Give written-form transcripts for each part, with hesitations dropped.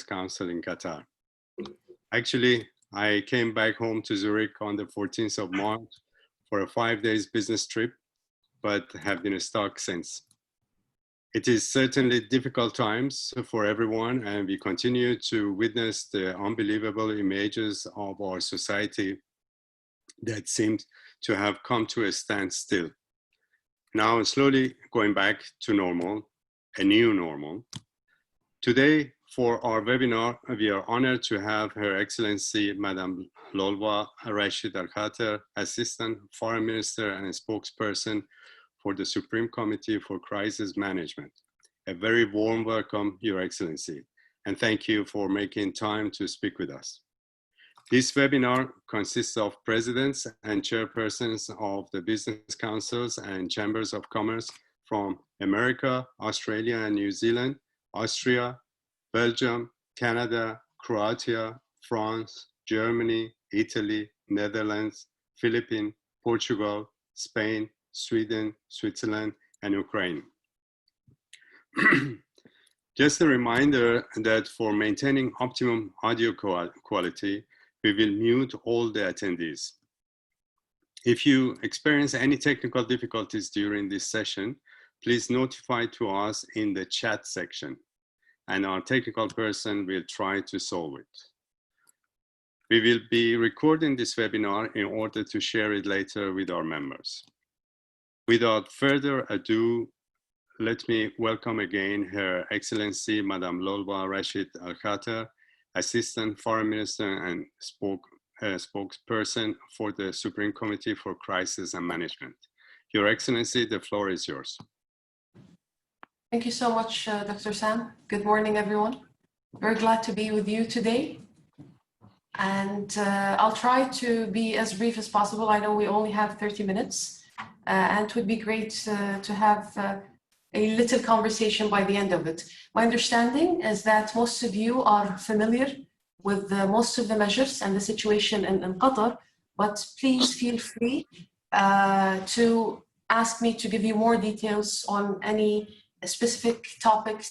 Council in Qatar. Actually, I came back home to Zurich on the 14th of March for a 5-day business trip, but have been stuck since. It is certainly difficult times for everyone, and we continue to witness the unbelievable images of our society that seems to have come to a standstill. Now slowly going back to normal, a new normal. Today, for our webinar, we are honored to have Her Excellency Madam Lolwa Rashid Al Khater, Assistant Foreign Minister and Spokesperson for the Supreme Committee for Crisis Management. A very warm welcome, Your Excellency, and thank you for making time to speak with us. This webinar consists of presidents and chairpersons of the business councils and chambers of commerce from America, Australia and New Zealand, Austria, Belgium, Canada, Croatia, France, Germany, Italy, Netherlands, Philippines, Portugal, Spain, Sweden, Switzerland, and Ukraine. Just a reminder that for maintaining optimum audio quality, we will mute all the attendees. If you experience any technical difficulties during this session, please notify to us in the chat section, and our technical person will try to solve it. We will be recording this webinar in order to share it later with our members. Without further ado, let me welcome again Her Excellency Madam Lolwa Rashid Al Khater, Assistant Foreign Minister and Spokesperson for the Supreme Committee for Crisis and Management. Your Excellency, the floor is yours. Thank you so much, Dr. Sam. Good morning, everyone. Very glad to be with you today. And I'll try to be as brief as possible. I know we only have 30 minutes, and it would be great to have a little conversation by the end of it. My understanding is that most of you are familiar with most of the measures and the situation in Qatar, but please feel free to ask me to give you more details on any specific topic,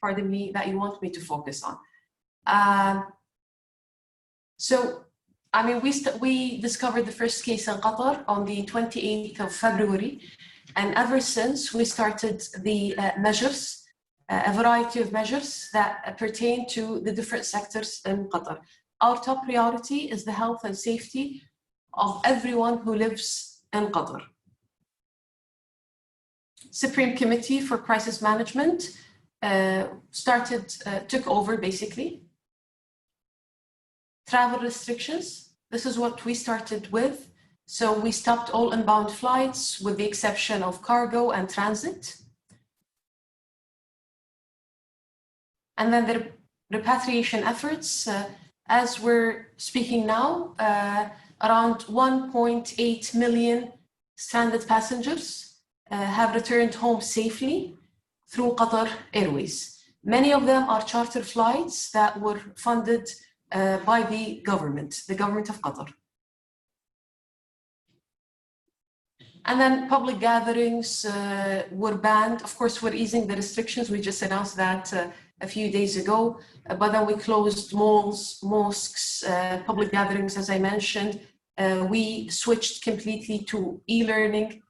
pardon me, that you want me to focus on. So, I mean, we discovered the first case in Qatar on the 28th of February. And ever since, we started the measures, a variety of measures that pertain to the different sectors in Qatar. Our top priority is the health and safety of everyone who lives in Qatar. Supreme Committee for Crisis Management took over basically. Travel restrictions, this is what we started with. So we stopped all inbound flights with the exception of cargo and transit. And then the repatriation efforts, as we're speaking now, around 1.8 million stranded passengers have returned home safely through Qatar Airways. Many of them are charter flights that were funded by the government of Qatar. And then public gatherings were banned. Of course, we're easing the restrictions. We just announced that a few days ago, but then we closed malls, mosques, public gatherings, as I mentioned. We switched completely to e-learning.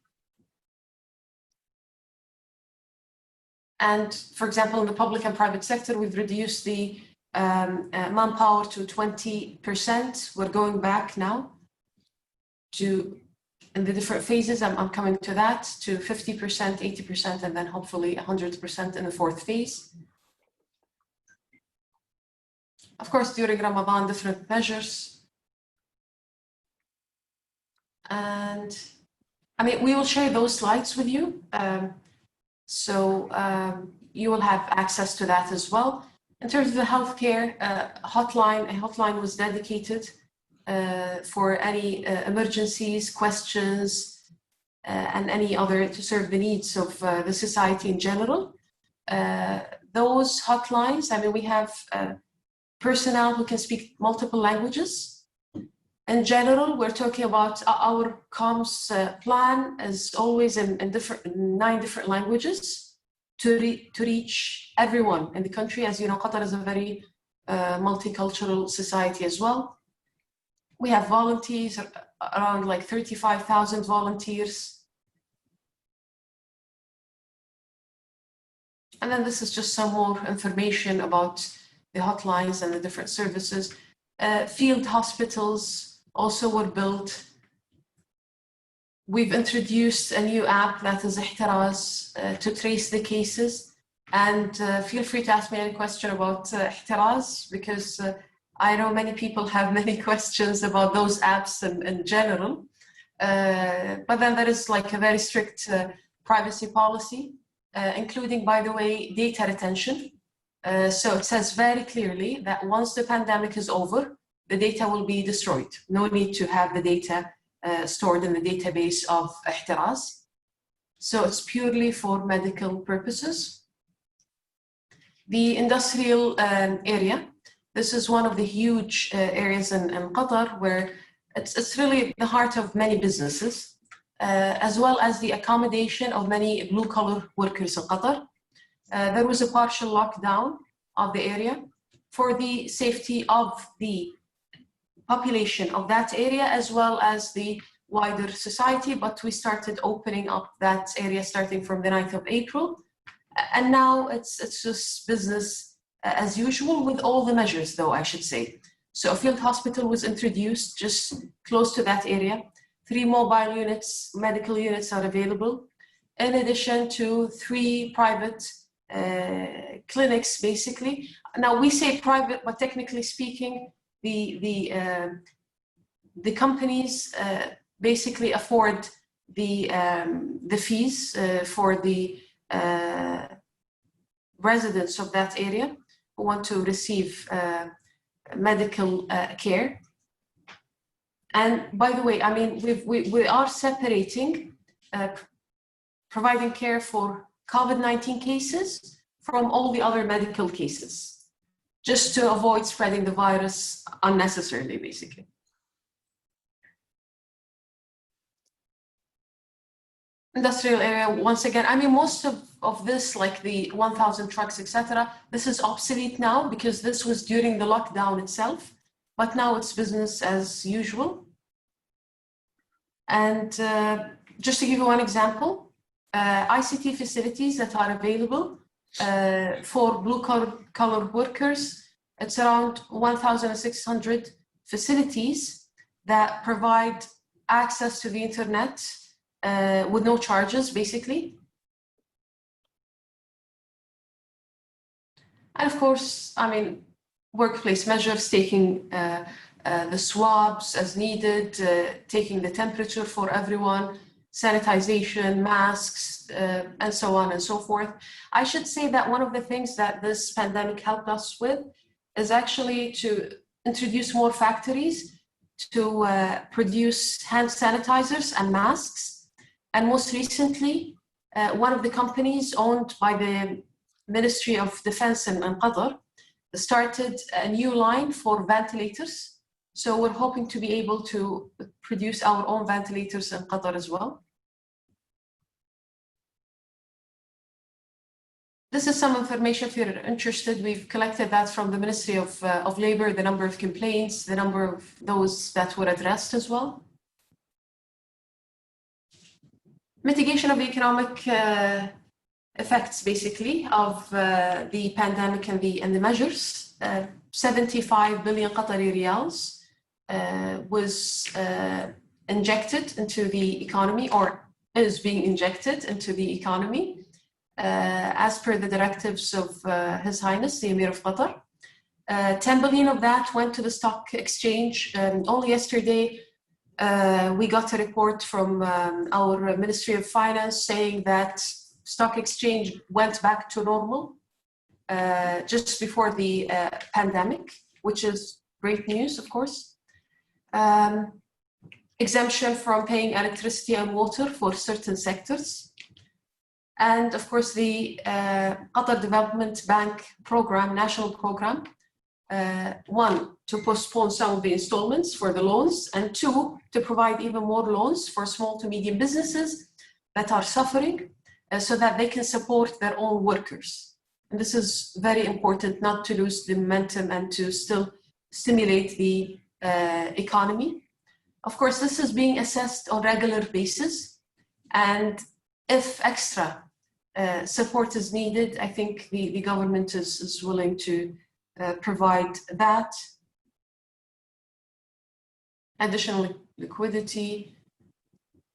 And for example, in the public and private sector, we've reduced the manpower to 20%. We're going back now to, in the different phases, I'm coming to that, to 50%, 80%, and then hopefully 100% in the fourth phase. Of course, during Ramadan, different measures. And I mean, we will share those slides with you. So you will have access to that as well. In terms of the healthcare hotline, a hotline was dedicated for any emergencies, questions, and any other to serve the needs of the society in general. Those hotlines, I mean, we have personnel who can speak multiple languages. In general, we're talking about our comms plan is always in 9 different languages. to reach everyone in the country. As you know, Qatar is a very multicultural society as well. We have volunteers, around like 35,000 volunteers. And then this is just some more information about the hotlines and the different services. Field hospitals also were built. We've introduced a new app that is Ihtiraz to trace the cases. And feel free to ask me any question about Ihtiraz, because I know many people have many questions about those apps in general. But then there is like a very strict privacy policy, including, by the way, data retention. So it says very clearly that once the pandemic is over, the data will be destroyed. No need to have the data stored in the database of Ihtiraz. So it's purely for medical purposes. The industrial area, this is one of the huge areas in Qatar where it's really the heart of many businesses, as well as the accommodation of many blue-collar workers in Qatar. There was a partial lockdown of the area for the safety of the population of that area, as well as the wider society, but we started opening up that area starting from the 9th of April. And now it's just business as usual with all the measures, though, I should say. So a field hospital was introduced just close to that area. 3 mobile units, medical units are available, in addition to 3 private clinics, basically. Now we say private, but technically speaking, the companies basically afford the fees for the residents of that area who want to receive medical care. And by the way, I mean, we are separating providing care for COVID-19 cases from all the other medical cases, just to avoid spreading the virus unnecessarily, basically. Industrial area, once again, I mean, most of this, like the 1,000 trucks, etc., this is obsolete now because this was during the lockdown itself, but now it's business as usual. And just to give you one example, ICT facilities that are available for blue-collar workers, it's around 1,600 facilities that provide access to the internet with no charges, basically. And of course, I mean, workplace measures, taking the swabs as needed, taking the temperature for everyone, sanitization, masks, and so on and so forth. I should say that one of the things that this pandemic helped us with is actually to introduce more factories to produce hand sanitizers and masks. And most recently, one of the companies owned by the Ministry of Defense in Qatar started a new line for ventilators. So we're hoping to be able to produce our own ventilators in Qatar as well. This is some information if you're interested. We've collected that from the Ministry of Labor, the number of complaints, the number of those that were addressed as well. Mitigation of the economic effects, basically, of the pandemic and the measures. 75 billion Qatari riyals was injected into the economy, or is being injected into the economy, as per the directives of His Highness, the Emir of Qatar. 10 billion of that went to the stock exchange. Only yesterday, we got a report from our Ministry of Finance saying that stock exchange went back to normal just before the pandemic, which is great news, of course. Exemption from paying electricity and water for certain sectors. And of course, the Qatar Development Bank program, national program, 1, to postpone some of the installments for the loans, and 2, to provide even more loans for small to medium businesses that are suffering. so that they can support their own workers. And this is very important, not to lose the momentum and to still stimulate the economy. Of course, this is being assessed on a regular basis. And if extra support is needed, I think the government is willing to provide that. Additional liquidity.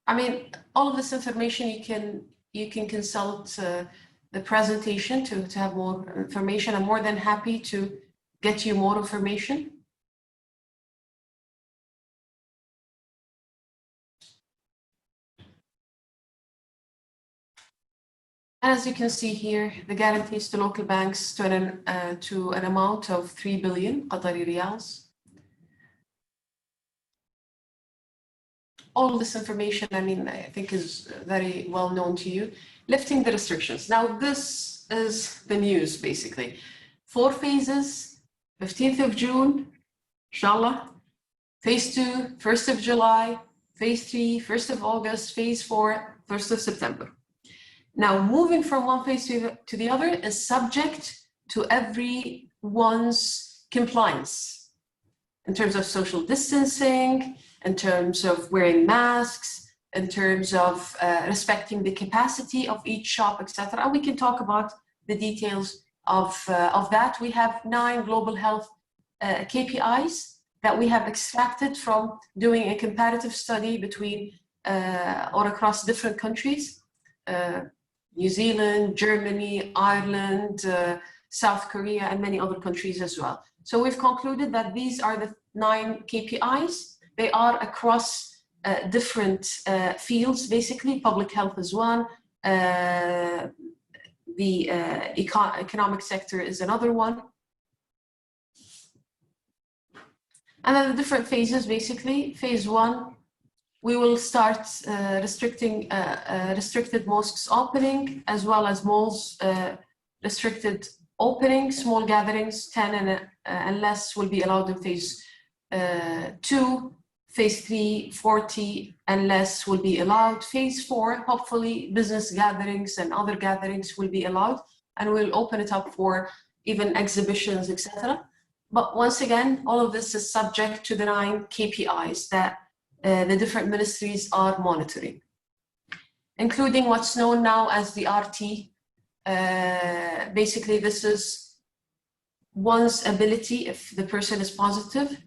I mean, all of this information you can consult the presentation to have more information. I'm more than happy to get you more information. As you can see here, the guarantees to local banks to an amount of 3 billion Qatari riyals. All this information, I mean, I think is very well known to you. Lifting the restrictions. Now, this is the news, basically. 4 phases, 15th of June, inshallah. Phase 2, 1st of July. Phase 3, 1st of August. Phase 4, 1st of September. Now, moving from one phase to the other is subject to everyone's compliance in terms of social distancing, in terms of wearing masks, in terms of respecting the capacity of each shop, etc. And we can talk about the details of that. We have 9 global health KPIs that we have extracted from doing a comparative study between or across different countries. New Zealand, Germany, Ireland, South Korea, and many other countries as well. So we've concluded that these are the 9 KPIs. They are across different fields, basically. Public health is one. The economic sector is another one. And then the different phases, basically. Phase 1, we will start restricted mosques opening, as well as malls restricted opening. Small gatherings, 10 and less, will be allowed in phase 2. Phase 3, 40 and less will be allowed. Phase 4, hopefully business gatherings and other gatherings will be allowed, and we'll open it up for even exhibitions, etc. But once again, all of this is subject to the 9 KPIs that the different ministries are monitoring, including what's known now as the RT. Basically, this is one's ability, if the person is positive,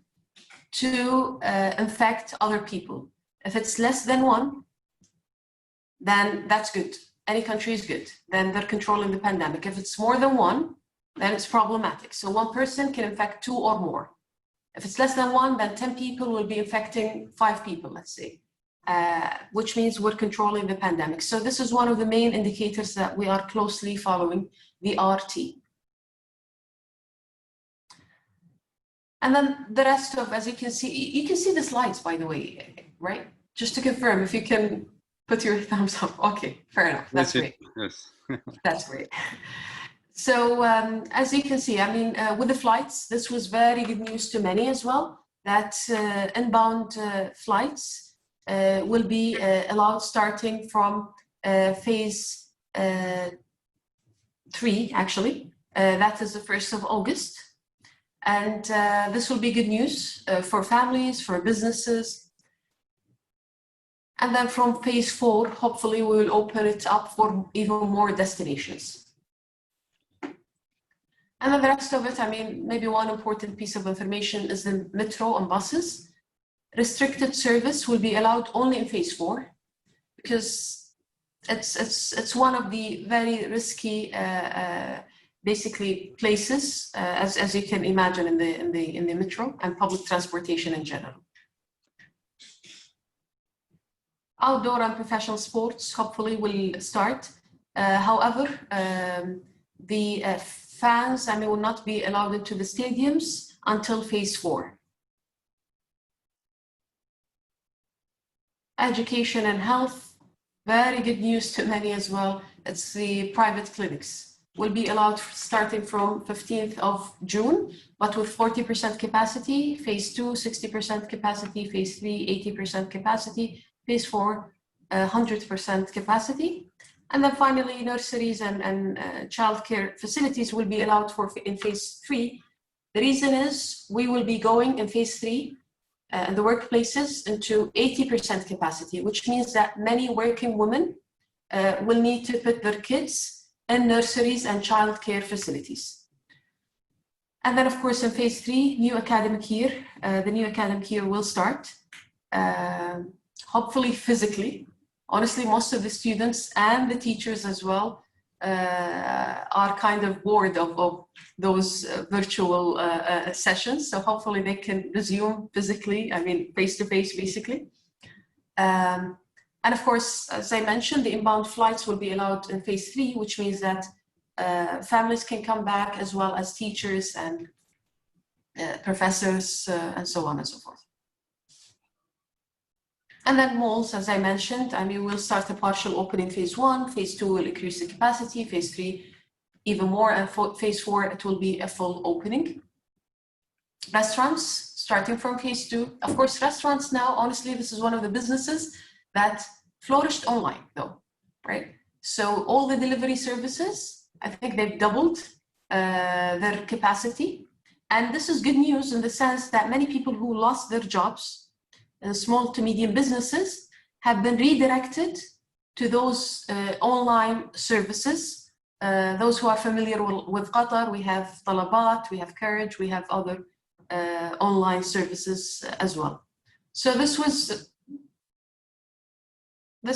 to infect other people. If it's less than 1, then that's good. Any country is good. Then they're controlling the pandemic. If it's more than 1, then it's problematic. So 1 person can infect 2 or more. If it's less than 1, then 10 people will be infecting 5 people, let's say, which means we're controlling the pandemic. So this is one of the main indicators that we are closely following, the RT. And then the rest of, as you can see the slides, by the way, right? Just to confirm, if you can put your thumbs up. Okay, fair enough. That's great. Yes. That's great. So as you can see, I mean, with the flights, this was very good news to many as well, that inbound flights will be allowed starting from phase 3, actually. That is the 1st of August. And this will be good news for families, for businesses. And then from phase 4, hopefully we will open it up for even more destinations. And then the rest of it, I mean, maybe one important piece of information is the metro and buses. Restricted service will be allowed only in phase 4, because it's one of the very risky, basically, places, as you can imagine, in the metro and public transportation in general. Outdoor and professional sports hopefully will start. However, the fans, I mean, will not be allowed into the stadiums until phase 4. Education and health, very good news to many as well. It's the private clinics will be allowed starting from 15th of June, but with 40% capacity. Phase 2, 60% capacity. Phase 3, 80% capacity. Phase 4, 100% capacity. And then finally, nurseries and childcare facilities will be allowed in phase 3. The reason is we will be going in phase 3 in the workplaces into 80% capacity, which means that many working women will need to put their kids in nurseries and childcare facilities. And then, of course, in phase 3, new academic year, the new academic year will start, hopefully physically. Honestly, most of the students and the teachers as well are kind of bored of those virtual sessions. So hopefully they can resume physically, I mean, face-to-face, basically. And of course, as I mentioned, the inbound flights will be allowed in phase 3, which means that families can come back as well as teachers and professors and so on and so forth. And then malls, as I mentioned, I mean, we'll start a partial opening phase 1, phase 2 will increase the capacity, phase 3 even more, and phase 4 it will be a full opening. Restaurants, starting from phase 2. Of course, restaurants now, honestly, this is one of the businesses that flourished online though, right? So all the delivery services, I think they've doubled their capacity. And this is good news in the sense that many people who lost their jobs, small to medium businesses, have been redirected to those online services. Those who are familiar with Qatar, we have Talabat, we have Courage, we have other online services as well. So this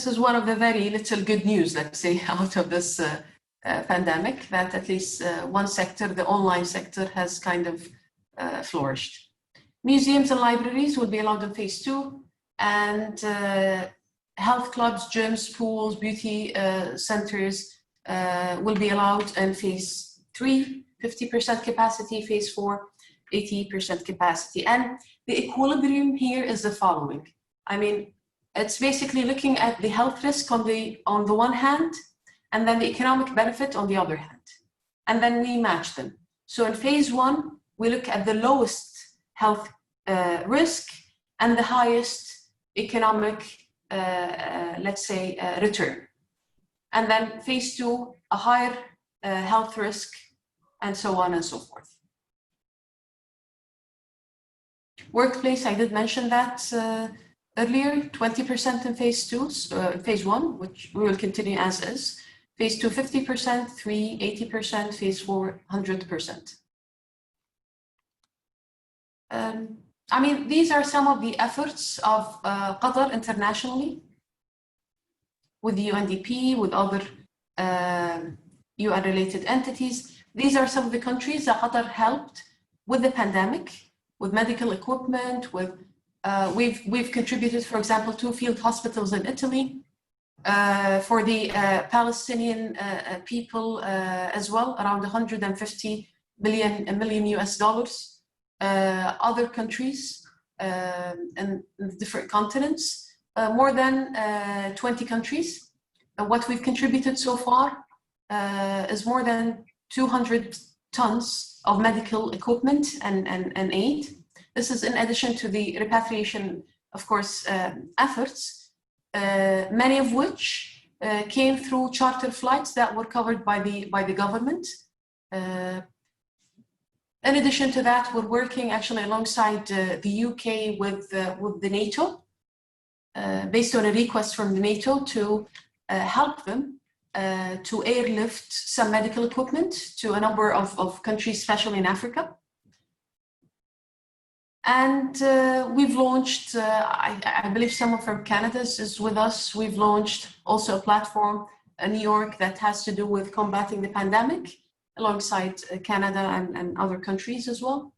is one of the very little good news, let's say, out of this pandemic, that at least one sector, the online sector, has kind of flourished. Museums and libraries will be allowed in phase 2, and health clubs, gyms, pools, beauty centers will be allowed in phase 3, 50% capacity, phase 4, 80% capacity. And the equilibrium here is the following. I mean, it's basically looking at the health risk on the one hand, and then the economic benefit on the other hand. And then we match them. So in phase 1, we look at the lowest health risk and the highest economic, let's say, return. And then phase 2, a higher health risk, and so on and so forth. Workplace, I did mention that earlier, 20% in phase 2, phase 1, which we will continue as is. Phase 2, 50%, 3, 80%, phase 4, 100%. I mean, these are some of the efforts of Qatar internationally, with the UNDP, with other UN-related entities. These are some of the countries that Qatar helped with the pandemic, with medical equipment, with we've contributed, for example, 2 field hospitals in Italy, for the Palestinian people as well, around 150 million US dollars. Other countries in different continents, more than 20 countries. What we've contributed so far is more than 200 tons of medical equipment and aid. This is in addition to the repatriation, of course, efforts, many of which came through charter flights that were covered by the government. In addition to that, we're working actually alongside the UK with the NATO, based on a request from the NATO to help them to airlift some medical equipment to a number of countries, especially in Africa. And we've launched, I believe someone from Canada is with us. We've launched also a platform in New York that has to do with combating the pandemic, alongside Canada and other countries as well.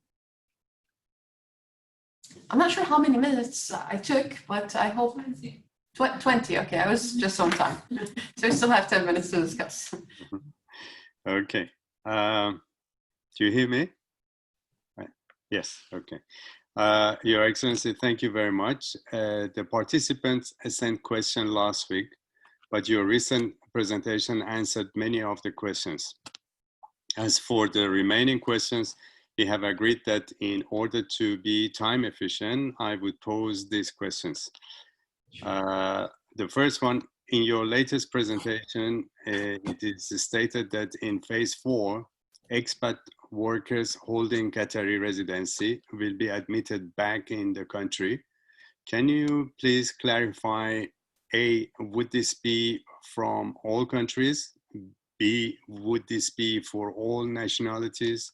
I'm not sure how many minutes I took, but I hope 20. Okay, I was just on time. So we still have 10 minutes to discuss. Okay. Do you hear me? Yes, okay. Your Excellency, thank you very much. The participants sent questions last week, but your recent presentation answered many of the questions. As for the remaining questions, we have agreed that in order to be time efficient, I would pose these questions. The first one in your latest presentation, it is stated that in phase 4, expat workers holding Qatari residency will be admitted back in the country. Can you please clarify, A, would this be from all countries? B, would this be for all nationalities?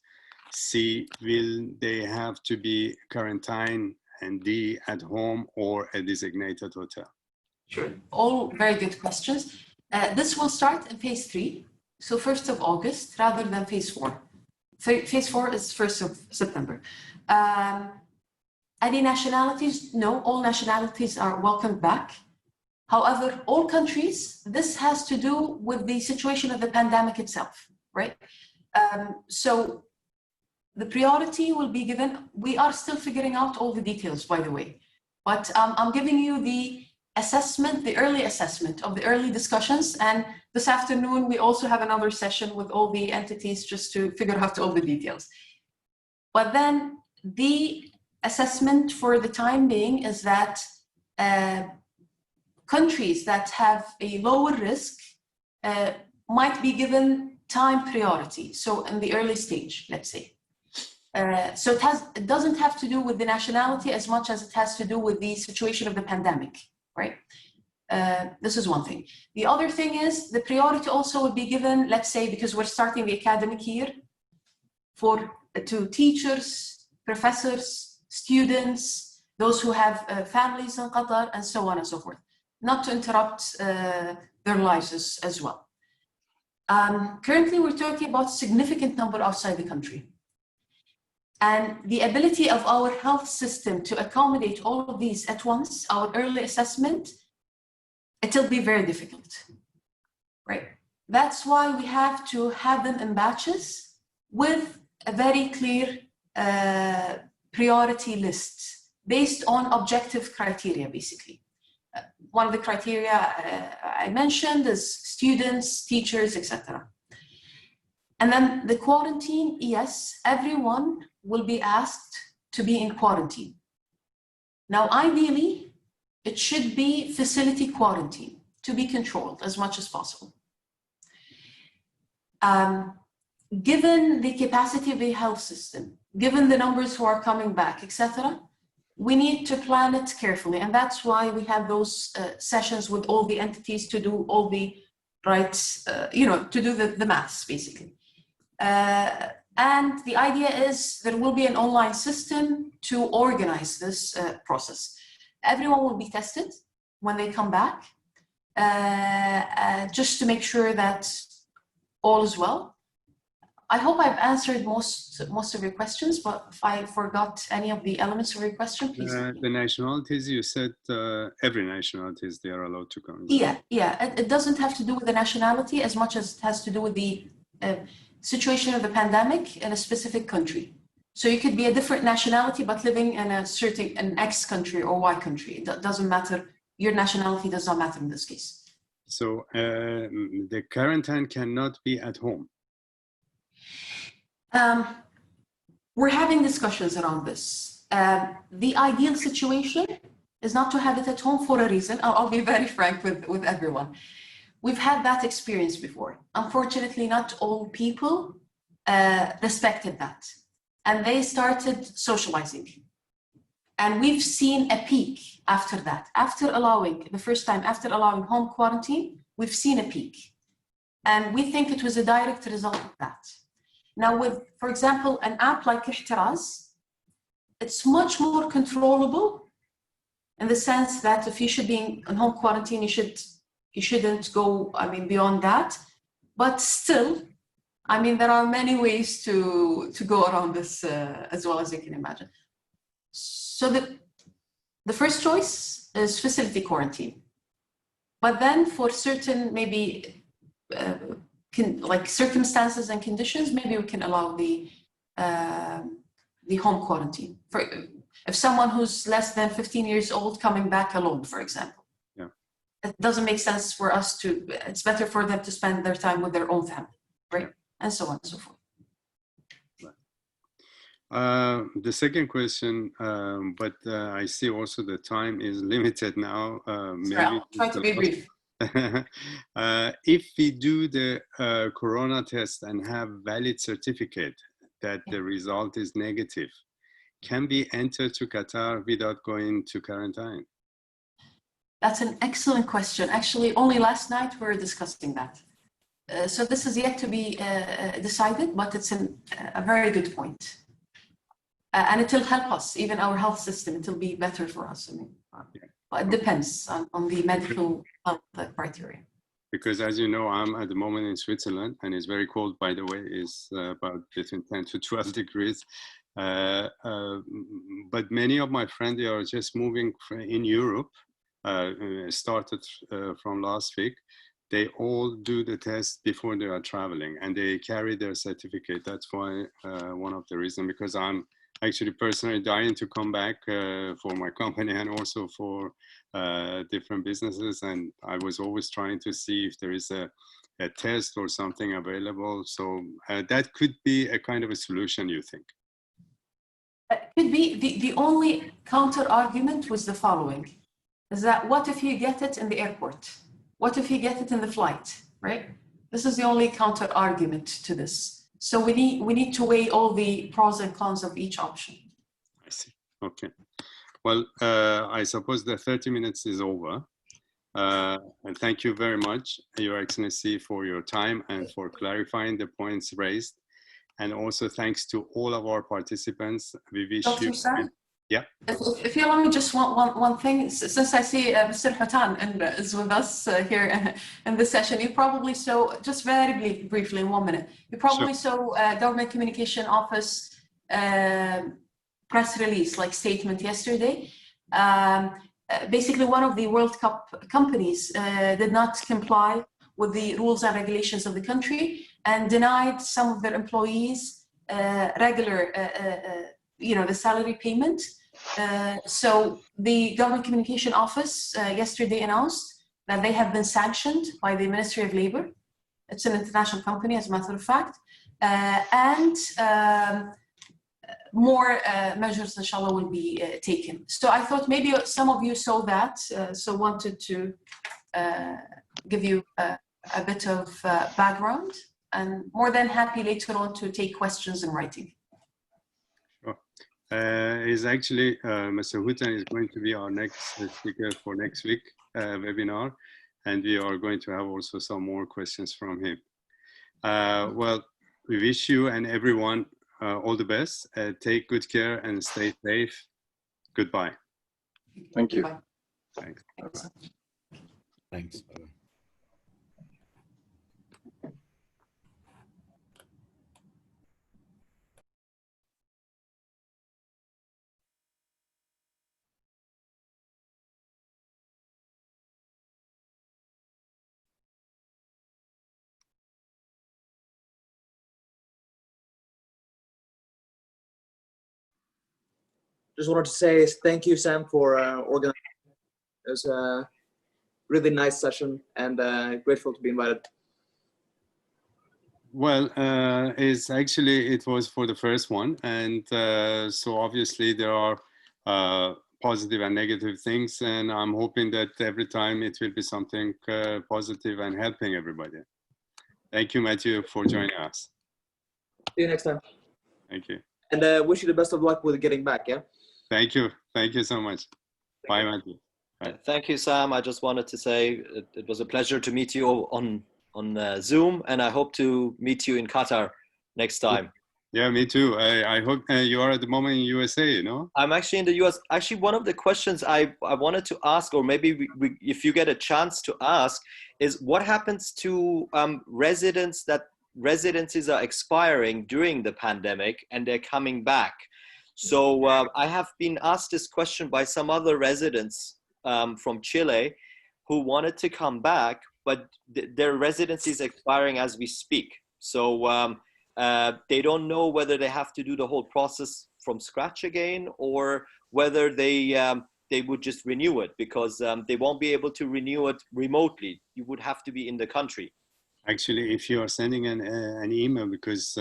C, will they have to be quarantined? And D, at home or a designated hotel? Sure, all very good questions. This will start in phase 3, so 1st of August rather than phase 4. Phase 4 is 1st of September. Any nationalities? No, all nationalities are welcomed back. However, all countries, this has to do with the situation of the pandemic itself, right? So the priority will be given. We are still figuring out all the details, by the way, but I'm giving you the assessment, the early assessment of the early discussions. And this afternoon, we also have another session with all the entities just to figure out all the details. But then the assessment for the time being is that countries that have a lower risk might be given time priority. So in the early stage, let's say. So it doesn't have to do with the nationality as much as it has to do with the situation of the pandemic, right? This is one thing. The other thing is the priority also would be given, let's say, because we're starting the academic year, to teachers, professors, students, those who have families in Qatar, and so on and so forth, not to interrupt their lives as well. Currently, we're talking about significant number outside the country. And the ability of our health system to accommodate all of these at once, our early assessment, it'll be very difficult, right? That's why we have to have them in batches with a very clear priority list based on objective criteria, basically. One of the criteria I mentioned is students, teachers, etc. And then the quarantine, yes, everyone will be asked to be in quarantine. Now, ideally, it should be facility quarantine to be controlled as much as possible. Given the capacity of the health system, given the numbers who are coming back, etc., we need to plan it carefully. And that's why we have those sessions with all the entities to do all the rights, to do the maths, basically. And the idea is there will be an online system to organize this process. Everyone will be tested when they come back, just to make sure that all is well. I hope I've answered most of your questions, but if I forgot any of the elements of your question, please. The nationalities, you said every nationalities, they are allowed to come. Yeah. It doesn't have to do with the nationality as much as it has to do with the situation of the pandemic in a specific country. So you could be a different nationality, but living in an X country or Y country. It doesn't matter. Your nationality does not matter in this case. So the quarantine cannot be at home. We're having discussions around this. The ideal situation is not to have it at home for a reason. I'll be very frank with everyone. We've had that experience before. Unfortunately, not all people respected that. And they started socializing. And we've seen a peak after that. After allowing home quarantine, we've seen a peak. And we think it was a direct result of that. Now with, for example, an app like Ihtiraz, it's much more controllable in the sense that if you should be in home quarantine, you shouldn't go, beyond that. But still, there are many ways to go around this as well as you can imagine. So the first choice is facility quarantine. But then for certain, maybe like circumstances and conditions, maybe we can allow the home quarantine. If someone who's less than 15 years old coming back alone, for example. Yeah. It doesn't make sense for us it's better for them to spend their time with their own family, right? And so on and so forth. The second question, but I see also the time is limited now. Maybe I'll try to be brief. If we do the corona test and have valid certificate that the result is negative, can we enter to Qatar without going to quarantine? That's an excellent question. Actually, only last night we were discussing that. So this is yet to be decided, but it's a very good point. And it will help us, even our health system, it will be better for us. I mean, it depends on the medical health criteria. Because as you know, I'm at the moment in Switzerland, and it's very cold, by the way. It's about between 10 to 12 degrees. But many of my friends, they are just moving in Europe, started from last week. They all do the test before they are traveling, and they carry their certificate. That's why one of the reasons, because I'm actually personally dying to come back for my company and also for different businesses. And I was always trying to see if there is a test or something available. So that could be a kind of a solution, you think? Could be. The only counter argument was the following, is that what if you get it in the airport? What if you get it in the flight, right? This is the only counter argument to this. So we need to weigh all the pros and cons of each option. I see. Okay. Well, I suppose the 30 minutes is over. And thank you very much, Your Excellency, for your time and for clarifying the points raised. And also thanks to all of our participants. We wish Dr. you. Sam? Yeah. If you allow me just one thing, since I see Mr. Hutan is with us here in this session, you probably saw, just very briefly in 1 minute, you probably saw Government Communication Office press release, like statement yesterday. Basically, one of the World Cup companies did not comply with the rules and regulations of the country and denied some of their employees regular the salary payment. So the Government Communication Office yesterday announced that they have been sanctioned by the Ministry of Labor. It's an international company, as a matter of fact. And more measures, inshallah, will be taken. So I thought maybe some of you saw that, so wanted to give you a bit of background, and more than happy later on to take questions in writing. Is actually Mr. Hutan is going to be our next speaker for next week webinar, and we are going to have also some more questions from him. Well, we wish you and everyone all the best. Take good care and stay safe. Goodbye. Thank you. Bye. Thanks. Bye-bye. Thanks. Bye-bye. Just wanted to say thank you, Sam, for organizing. It was a really nice session, and grateful to be invited. Well, it was for the first one, and so obviously there are positive and negative things, and I'm hoping that every time it will be something positive and helping everybody. Thank you, Matthew, for joining us. See you next time. Thank you. And wish you the best of luck with getting back, yeah? Thank you. Thank you so much. Bye, Matthew. Bye. Thank you, Sam. I just wanted to say it was a pleasure to meet you on Zoom, and I hope to meet you in Qatar next time. Yeah, me too. I hope you are at the moment in USA, you know? I'm actually in the US. Actually, one of the questions I wanted to ask, or maybe if you get a chance to ask, is what happens to residencies are expiring during the pandemic and they're coming back. So I have been asked this question by some other residents from Chile who wanted to come back, but their residency is expiring as we speak. So they don't know whether they have to do the whole process from scratch again, or whether they would just renew it, because they won't be able to renew it remotely. You would have to be in the country. Actually, if you are sending an email, because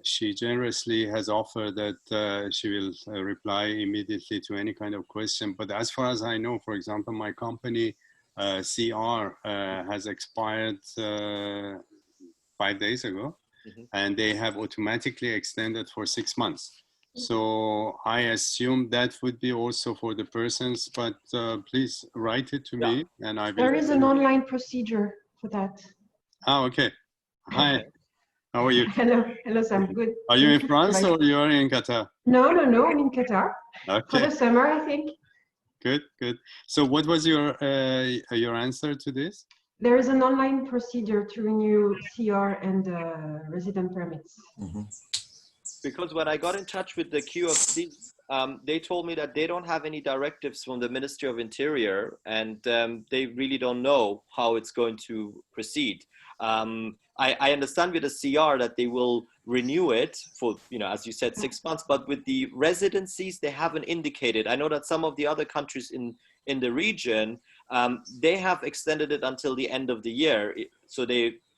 she generously has offered that she will reply immediately to any kind of question. But as far as I know, for example, my company CR has expired 5 days ago, and they have automatically extended for 6 months. So I assume that would be also for the persons, but please write it to me, and I will. There is an online procedure for that. Ah, okay. Hi. How are you? Hello, Sam. Good. Are you in France or you are in Qatar? No, I'm in Qatar for Okay. the summer, I think. Good, good. So what was your answer to this? There is an online procedure to renew CR and resident permits. Because when I got in touch with the QFC, they told me that they don't have any directives from the Ministry of Interior, and they really don't know how it's going to proceed. I understand with the CR that they will renew it for, as you said, 6 months, but with the residencies, they haven't indicated. I know that some of the other countries in the region, they have extended it until the end of the year. So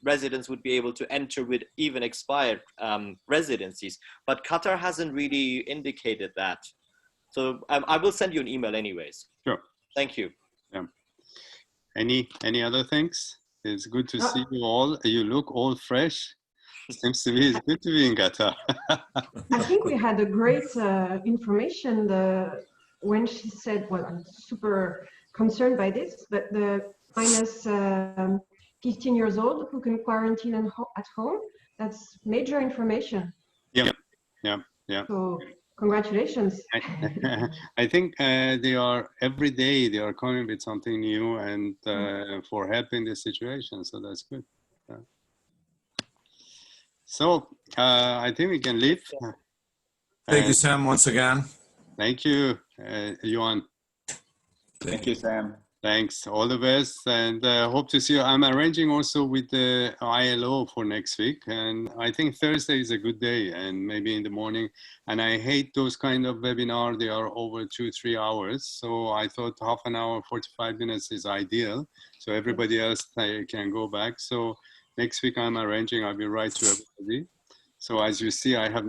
residents would be able to enter with even expired residencies. But Qatar hasn't really indicated that. So I will send you an email anyways. Sure. Thank you. Yeah. Any other things? It's good to see you all. You look all fresh. Seems to be it's good to be in Qatar. I think we had a great information when she said, well, I'm super concerned by this, but the minus 15 years old who can quarantine at home, that's major information. Yeah. So congratulations. I think every day they are coming with something new and for helping the situation. So that's good. Yeah. So I think we can leave. Thank you, Sam, once again. Thank you, Yuan. Thank you, Sam. Thanks. All the best, and hope to see you. I'm arranging also with the ILO for next week, and I think Thursday is a good day, and maybe in the morning. And I hate those kind of webinar. They are over 2-3 hours, so I thought half an hour, 45 minutes is ideal, so everybody else can go back. So next week I'm arranging. I will write to everybody. So as you see, I have.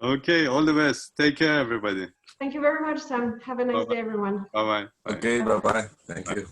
Okay, all the best. Take care, everybody. Thank you very much, Sam. Have a nice day, everyone. Bye-bye. Okay, bye-bye. Thank you.